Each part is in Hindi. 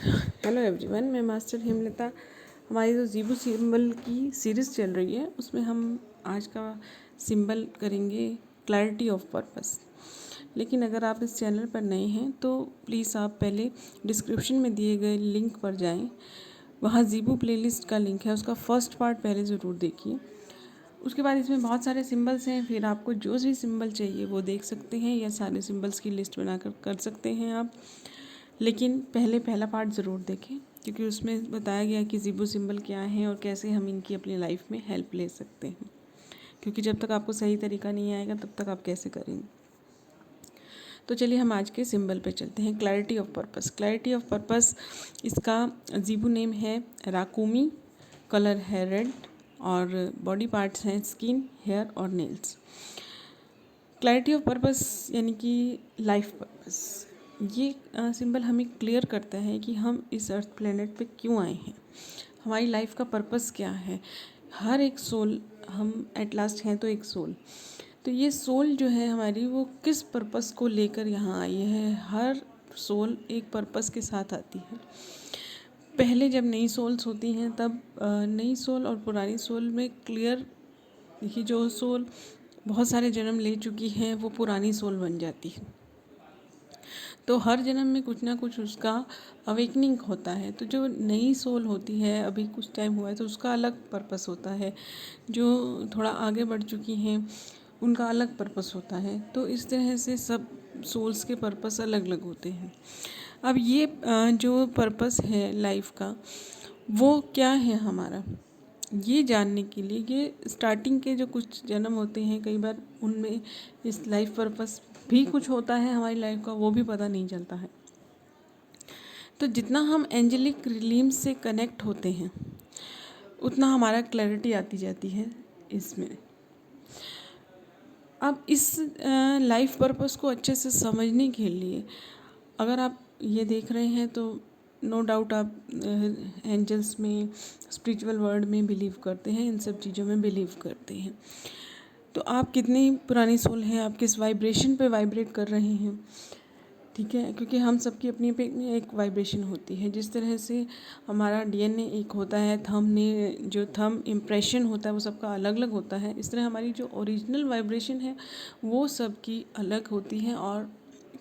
हेलो एवरीवन, मैं मास्टर हेमलता। हमारी जो ज़ीबू सिंबल की सीरीज़ चल रही है उसमें हम आज का सिंबल करेंगे क्लैरिटी ऑफ पर्पस। लेकिन अगर आप इस चैनल पर नए हैं तो प्लीज़ आप पहले डिस्क्रिप्शन में दिए गए लिंक पर जाएं। वहाँ ज़ीबू प्लेलिस्ट का लिंक है, उसका फर्स्ट पार्ट पहले ज़रूर देखिए। उसके बाद इसमें बहुत सारे सिंबल्स हैं, फिर आपको जो भी सिंबल चाहिए वो देख सकते हैं या सारे सिंबल्स की लिस्ट बनाकर कर सकते हैं आप। लेकिन पहले पहला पार्ट ज़रूर देखें, क्योंकि उसमें बताया गया कि ज़ीबू सिंबल क्या है और कैसे हम इनकी अपनी लाइफ में हेल्प ले सकते हैं। क्योंकि जब तक आपको सही तरीका नहीं आएगा तब तक आप कैसे करेंगे। तो चलिए हम आज के सिंबल पे चलते हैं। Clarity of purpose. Clarity of purpose इसका ज़ीबू नेम है राकुमी, कलर है रेड और बॉडी पार्ट्स हैं स्किन, हेयर और नेल्स। क्लैरिटी ऑफ पर्पस यानी कि लाइफ पर्पस। ये सिंबल हमें क्लियर करता है कि हम इस अर्थ प्लेनेट पे क्यों आए हैं, हमारी लाइफ का पर्पस क्या है। हर एक सोल, हम एट लास्ट हैं तो एक सोल, तो ये सोल जो है हमारी वो किस पर्पस को लेकर यहाँ आई है। हर सोल एक पर्पस के साथ आती है। पहले जब नई सोल्स होती हैं तब नई सोल और पुरानी सोल में क्लियर, देखिए जो सोल बहुत सारे जन्म ले चुकी हैं वो पुरानी सोल बन जाती है। तो हर जन्म में कुछ ना कुछ उसका अवेकनिंग होता है। तो जो नई सोल होती है, अभी कुछ टाइम हुआ है तो उसका अलग पर्पस होता है। जो थोड़ा आगे बढ़ चुकी हैं उनका अलग पर्पस होता है। तो इस तरह से सब सोल्स के पर्पस अलग अलग होते हैं। अब ये जो पर्पस है लाइफ का वो क्या है हमारा, ये जानने के लिए ये स्टार्टिंग के जो कुछ जन्म होते हैं कई बार उनमें इस लाइफ पर्पस भी कुछ होता है हमारी लाइफ का, वो भी पता नहीं चलता है। तो जितना हम एंजेलिक रिलीम से कनेक्ट होते हैं उतना हमारा क्लैरिटी आती जाती है इसमें। अब इस लाइफ पर्पस को अच्छे से समझने के लिए अगर आप ये देख रहे हैं तो नो डाउट आप एंजल्स में, स्पिरिचुअल वर्ल्ड में बिलीव करते हैं, इन सब चीज़ों में बिलीव करते हैं। तो आप कितनी पुरानी सोल हैं, आप किस वाइब्रेशन पे वाइब्रेट कर रहे हैं, ठीक है। क्योंकि हम सबकी अपनी अपनी एक वाइब्रेशन होती है। जिस तरह से हमारा डीएनए एक होता है, जो थंब इम्प्रेशन होता है वो सबका अलग अलग होता है, इस तरह हमारी जो ओरिजिनल वाइब्रेशन है वो सबकी अलग होती है और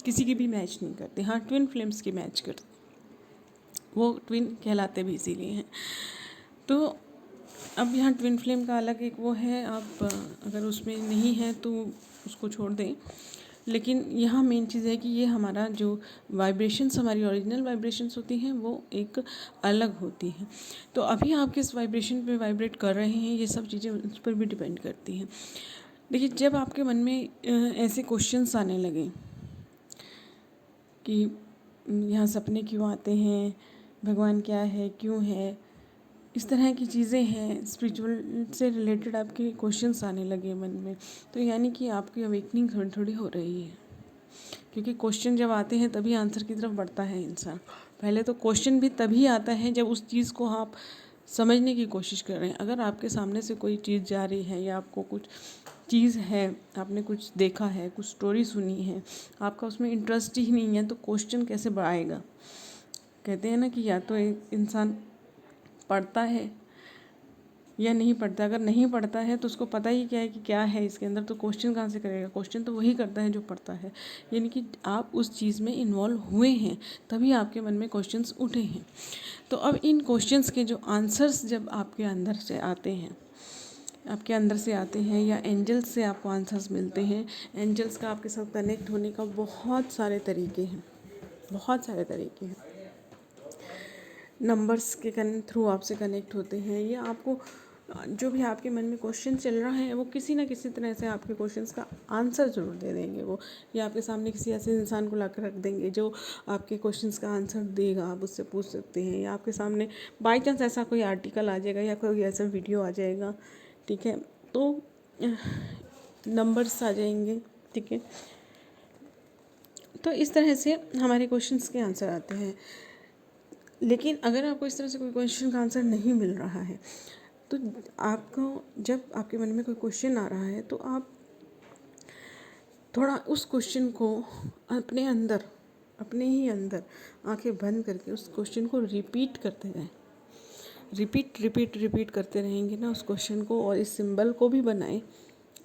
किसी की भी मैच नहीं करती। हाँ, ट्विन फ्लेम्स की मैच करती, वो ट्विन कहलाते भी इसीलिए हैं। तो अब यहाँ ट्विन फ्लेम का अलग एक वो है, आप अगर उसमें नहीं है तो उसको छोड़ दें। लेकिन यहाँ मेन चीज़ है कि ये हमारा जो वाइब्रेशंस, हमारी ओरिजिनल वाइब्रेशंस होती हैं वो एक अलग होती हैं। तो अभी आप किस वाइब्रेशन पे वाइब्रेट कर रहे हैं ये सब चीज़ें उस पर भी डिपेंड करती हैं। देखिए, जब आपके मन में ऐसे क्वेश्चंस आने लगें कि यहाँ सपने क्यों आते हैं, भगवान क्या है, क्यों है, इस तरह की चीज़ें हैं, स्पिरिचुअल से रिलेटेड आपके क्वेश्चंस आने लगे मन में, तो यानी कि आपकी अवेकनिंग थोड़ी थोड़ी हो रही है। क्योंकि क्वेश्चन जब आते हैं तभी आंसर की तरफ बढ़ता है इंसान। पहले तो क्वेश्चन भी तभी आता है जब उस चीज़ को आप समझने की कोशिश कर रहे हैं। अगर आपके सामने से कोई चीज़ जा रही है या आपको कुछ चीज़ है, आपने कुछ देखा है, कुछ स्टोरी सुनी है, आपका उसमें इंटरेस्ट ही नहीं है, तो क्वेश्चन कैसे बढ़ाएगा। कहते हैं ना कि या तो एक इंसान पढ़ता है या नहीं पढ़ता। अगर नहीं पढ़ता है तो उसको पता ही क्या है कि क्या है इसके अंदर, तो क्वेश्चन कहाँ से करेगा। क्वेश्चन तो वही करता है जो पढ़ता है। यानी कि आप उस चीज़ में इन्वॉल्व हुए हैं तभी आपके मन में क्वेश्चंस उठे हैं। तो अब इन क्वेश्चंस के जो आंसर्स जब आपके अंदर से आते हैं, या एंजल्स से आपको आंसर्स मिलते हैं। एंजल्स का आपके साथ कनेक्ट होने का बहुत सारे तरीके हैं, बहुत सारे तरीके हैं। नंबर्स के थ्रू आपसे कनेक्ट होते हैं, या आपको जो भी आपके मन में क्वेश्चन चल रहा है वो किसी न किसी तरह से आपके क्वेश्चंस का आंसर ज़रूर दे देंगे वो, या आपके सामने किसी ऐसे इंसान को लाकर रख देंगे जो आपके क्वेश्चंस का आंसर देगा। आप उससे पूछ सकते हैं, या आपके सामने बाई चांस ऐसा कोई आर्टिकल आ जाएगा या कोई ऐसा वीडियो आ जाएगा, ठीक है, तो नंबर्स आ जाएंगे, ठीक है। तो इस तरह से हमारे क्वेश्चंस के आंसर आते हैं। लेकिन अगर आपको इस तरह से कोई क्वेश्चन का आंसर नहीं मिल रहा है तो आपको, जब आपके मन में कोई क्वेश्चन आ रहा है तो आप थोड़ा उस क्वेश्चन को अपने अंदर अपने ही अंदर आंखें बंद करके उस क्वेश्चन को रिपीट करते जाएं। रिपीट करते रहेंगे ना उस क्वेश्चन को, और इस सिंबल को भी बनाएं।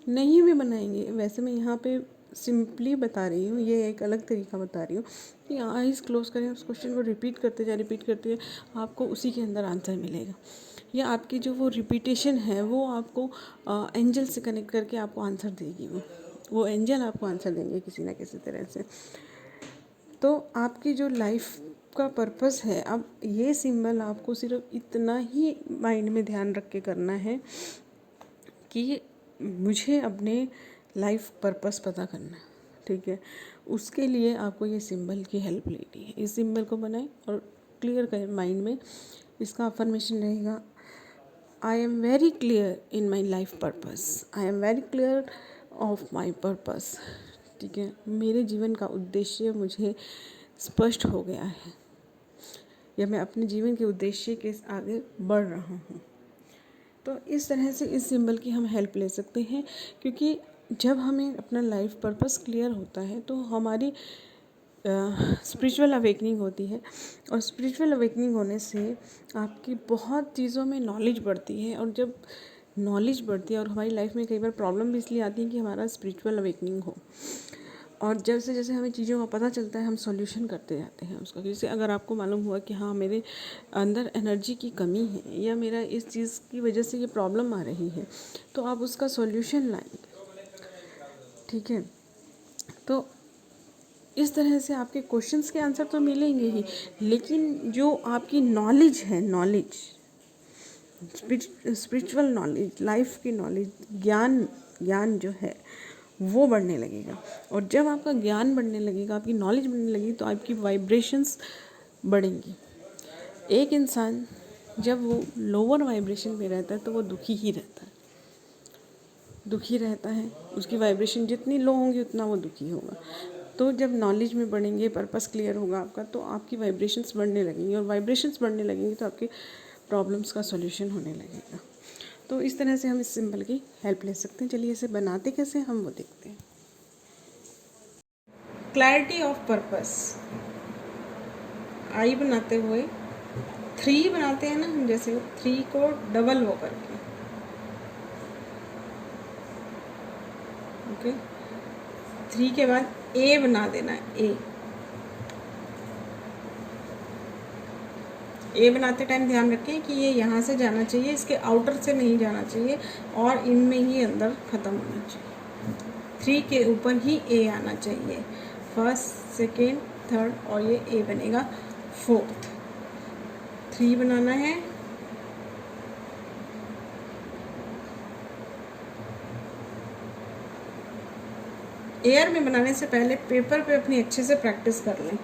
नहीं भी बनाएंगे, वैसे मैं यहाँ पे सिंपली बता रही हूँ, ये एक अलग तरीका बता रही हूँ कि आइज़ क्लोज करें, उस क्वेश्चन को रिपीट करते जाए, आपको उसी के अंदर आंसर मिलेगा। या आपकी जो वो रिपीटेशन है वो आपको एंजल से कनेक्ट करके आपको आंसर देगी। वो एंजल आपको आंसर देंगे किसी ना किसी तरह से। तो आपकी जो लाइफ का पर्पस है, अब ये सिंबल आपको सिर्फ इतना ही माइंड में ध्यान रख के करना है कि मुझे अपने लाइफ पर्पस पता करना है, ठीक है। उसके लिए आपको ये सिंबल की हेल्प लेनी है। इस सिंबल को बनाएं और क्लियर करें माइंड में। इसका अफर्मेशन रहेगा, I am very clear in my life purpose, I am very clear of my purpose, ठीक है। मेरे जीवन का उद्देश्य मुझे स्पष्ट हो गया है, या मैं अपने जीवन के उद्देश्य के आगे बढ़ रहा हूँ। तो इस तरह से इस सिंबल की हम हेल्प ले सकते हैं, क्योंकि जब हमें अपना लाइफ पर्पस क्लियर होता है तो हमारी स्पिरिचुअल अवेकनिंग होती है, और स्पिरिचुअल अवेकनिंग होने से आपकी बहुत चीज़ों में नॉलेज बढ़ती है। और जब नॉलेज बढ़ती है, और हमारी लाइफ में कई बार प्रॉब्लम भी इसलिए आती है कि हमारा स्पिरिचुअल अवेकनिंग हो, और जैसे जैसे हमें चीज़ों का पता चलता है हम सॉल्यूशन करते जाते हैं उसका। जैसे अगर आपको मालूम हुआ कि हाँ मेरे अंदर एनर्जी की कमी है, या मेरा इस चीज़ की वजह से ये प्रॉब्लम आ रही है, तो आप उसका सॉल्यूशन लाएंगे, ठीक है। तो इस तरह से आपके क्वेश्चंस के आंसर तो मिलेंगे ही, लेकिन जो आपकी नॉलेज है, नॉलेज स्पिरिचुअल नॉलेज, लाइफ की नॉलेज, ज्ञान जो है वो बढ़ने लगेगा। और जब आपका ज्ञान बढ़ने लगेगा, आपकी नॉलेज बढ़ने लगेगी, तो आपकी वाइब्रेशंस बढ़ेंगी। एक इंसान जब वो लोअर वाइब्रेशन में रहता है तो वो दुखी ही रहता है, दुखी रहता है। उसकी वाइब्रेशन जितनी लो होंगी उतना वो दुखी होगा। तो जब नॉलेज में बढ़ेंगे, पर्पस क्लियर होगा आपका, तो आपकी वाइब्रेशंस बढ़ने लगेंगी, और वाइब्रेशंस बढ़ने लगेंगी तो आपके प्रॉब्लम्स का सॉल्यूशन होने लगेगा। तो इस तरह से हम इस सिंबल की हेल्प ले सकते हैं। चलिए इसे बनाते कैसे हम वो देखते हैं। क्लैरिटी ऑफ पर्पस, आई बनाते हुए 3 बनाते हैं ना हम, जैसे 3 को डबल हो करके, ओके। 3 के बाद ए बना देना है। ए बनाते टाइम ध्यान रखें कि ये यहाँ से जाना चाहिए, इसके आउटर से नहीं जाना चाहिए, और इनमें ही अंदर ख़त्म होना चाहिए। 3 के ऊपर ही ए आना चाहिए, फर्स्ट, सेकेंड, थर्ड, और ये ए बनेगा 4th। 3 बनाना है, एयर में बनाने से पहले पेपर पे अपनी अच्छे से प्रैक्टिस कर लें।